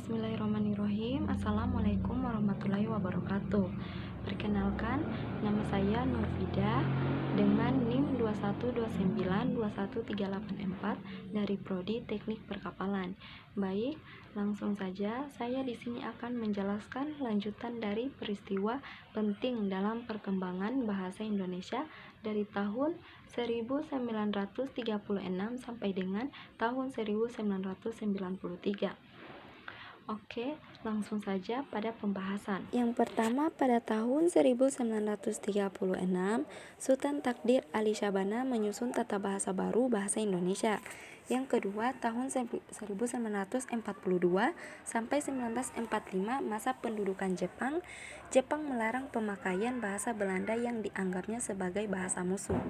Bismillahirrahmanirrahim. Assalamualaikum warahmatullahi wabarakatuh. Perkenalkan, nama saya Nurfida dengan NIM 2129213844 dari Prodi Teknik Perkapalan. Baik, langsung saja saya di sini akan menjelaskan lanjutan dari peristiwa penting dalam perkembangan bahasa Indonesia dari tahun 1936 sampai dengan tahun 1993. Oke, langsung saja pada pembahasan. Yang pertama, pada tahun 1936, Sultan Takdir Ali Syabana menyusun tata bahasa baru bahasa Indonesia. Yang kedua, tahun 1942 sampai 1945, masa pendudukan Jepang, Jepang melarang pemakaian bahasa Belanda yang dianggapnya sebagai bahasa musuh.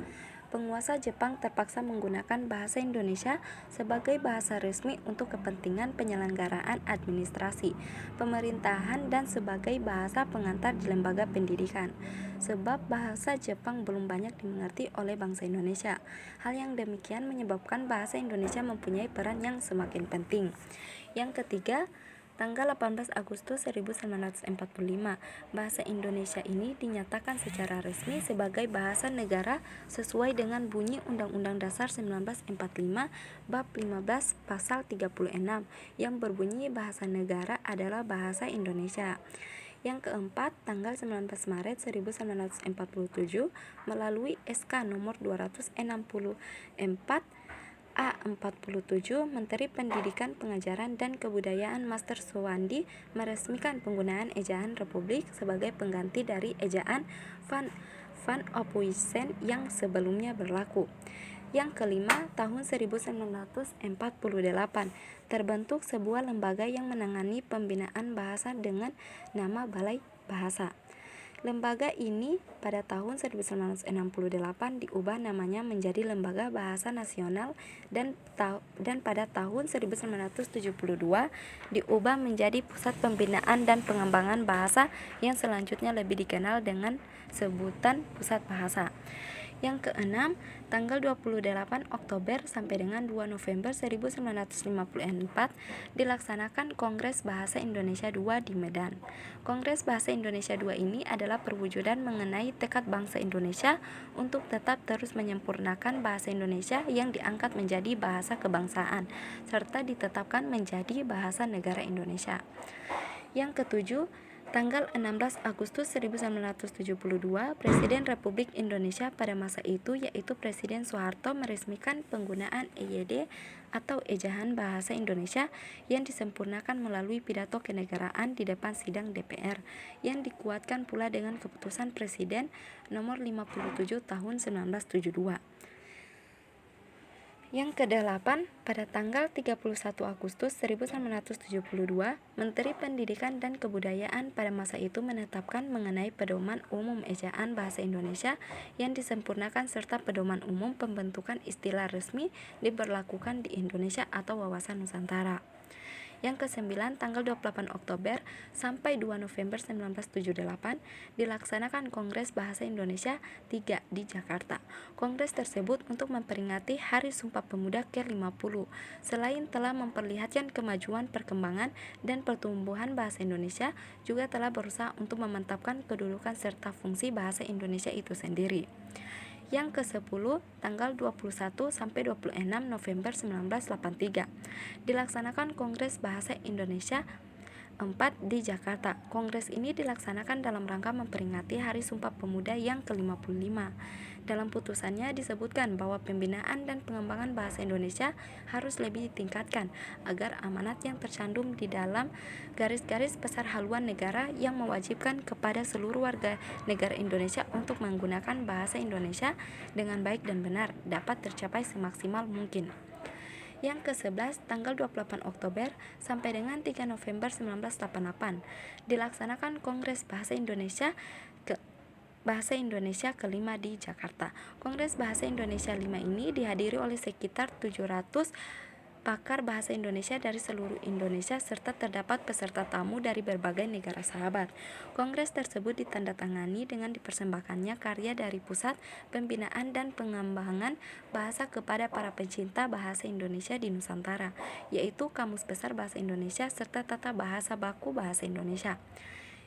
Penguasa Jepang terpaksa menggunakan bahasa Indonesia sebagai bahasa resmi untuk kepentingan penyelenggaraan administrasi, pemerintahan, dan sebagai bahasa pengantar di lembaga pendidikan. Sebab bahasa Jepang belum banyak dimengerti oleh bangsa Indonesia. Hal yang demikian menyebabkan bahasa Indonesia mempunyai peran yang semakin penting. Yang ketiga, tanggal 18 Agustus 1945, bahasa Indonesia ini dinyatakan secara resmi sebagai bahasa negara sesuai dengan bunyi Undang-Undang Dasar 1945 Bab 15 Pasal 36 yang berbunyi bahasa negara adalah bahasa Indonesia. Yang keempat, tanggal 19 Maret 1947 melalui SK nomor 264 A47, Menteri Pendidikan, Pengajaran, dan Kebudayaan Master Suwandi meresmikan penggunaan ejaan Republik sebagai pengganti dari ejaan Van Ophuijsen yang sebelumnya berlaku. Yang kelima, tahun 1948, terbentuk sebuah lembaga yang menangani pembinaan bahasa dengan nama Balai Bahasa. Lembaga ini pada tahun 1968 diubah namanya menjadi Lembaga Bahasa Nasional dan pada tahun 1972 diubah menjadi Pusat Pembinaan dan Pengembangan Bahasa yang selanjutnya lebih dikenal dengan sebutan Pusat Bahasa. Yang keenam, tanggal 28 Oktober sampai dengan 2 November 1954 dilaksanakan Kongres Bahasa Indonesia II di Medan. Kongres Bahasa Indonesia II ini adalah perwujudan mengenai tekad bangsa Indonesia untuk tetap terus menyempurnakan bahasa Indonesia yang diangkat menjadi bahasa kebangsaan serta ditetapkan menjadi bahasa negara Indonesia. Yang ketujuh, tanggal 16 Agustus 1972, Presiden Republik Indonesia pada masa itu yaitu Presiden Soeharto meresmikan penggunaan EYD atau Ejaan Bahasa Indonesia yang disempurnakan melalui pidato kenegaraan di depan sidang DPR yang dikuatkan pula dengan keputusan Presiden nomor 57 tahun 1972. Yang kedelapan, pada tanggal 31 Agustus 1972, Menteri Pendidikan dan Kebudayaan pada masa itu menetapkan mengenai pedoman umum ejaan bahasa Indonesia yang disempurnakan serta pedoman umum pembentukan istilah resmi diberlakukan di Indonesia atau wawasan Nusantara. Yang kesembilan, tanggal 28 Oktober sampai 2 November 1978 dilaksanakan Kongres Bahasa Indonesia III di Jakarta. Kongres tersebut untuk memperingati Hari Sumpah Pemuda ke-50. Selain telah memperlihatkan kemajuan perkembangan dan pertumbuhan bahasa Indonesia, juga telah berusaha untuk memantapkan kedudukan serta fungsi bahasa Indonesia itu sendiri. Yang ke-10, tanggal 21 sampai 26 November 1983 dilaksanakan Kongres Bahasa Indonesia IV di Jakarta. Kongres ini dilaksanakan dalam rangka memperingati Hari Sumpah Pemuda yang ke-55. Dalam putusannya disebutkan bahwa pembinaan dan pengembangan bahasa Indonesia harus lebih ditingkatkan agar amanat yang tercantum di dalam garis-garis besar haluan negara yang mewajibkan kepada seluruh warga negara Indonesia untuk menggunakan bahasa Indonesia dengan baik dan benar dapat tercapai semaksimal mungkin. Yang ke-11, tanggal 28 Oktober sampai dengan 3 November 1988 dilaksanakan Kongres Bahasa Indonesia ke-5 di Jakarta. Kongres Bahasa Indonesia 5 ini dihadiri oleh sekitar 700 pakar bahasa Indonesia dari seluruh Indonesia serta terdapat peserta tamu dari berbagai negara sahabat. Kongres tersebut ditandatangani dengan dipersembahkannya karya dari Pusat Pembinaan dan Pengembangan Bahasa kepada para pencinta bahasa Indonesia di Nusantara, yaitu Kamus Besar Bahasa Indonesia serta Tata Bahasa Baku Bahasa Indonesia.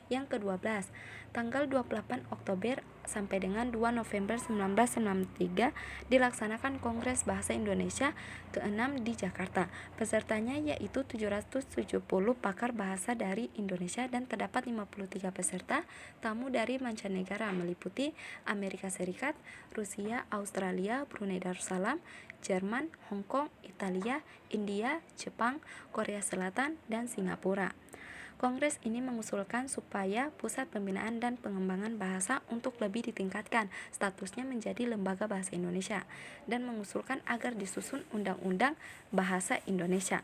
Yang ke-12, tanggal 28 Oktober sampai dengan 2 November 1993 dilaksanakan Kongres Bahasa Indonesia ke-6 di Jakarta. Pesertanya yaitu 770 pakar bahasa dari Indonesia dan terdapat 53 peserta tamu dari mancanegara meliputi Amerika Serikat, Rusia, Australia, Brunei Darussalam, Jerman, Hong Kong, Italia, India, Jepang, Korea Selatan, dan Singapura. Kongres ini mengusulkan supaya Pusat Pembinaan dan Pengembangan Bahasa untuk lebih ditingkatkan statusnya menjadi Lembaga Bahasa Indonesia dan mengusulkan agar disusun Undang-Undang Bahasa Indonesia.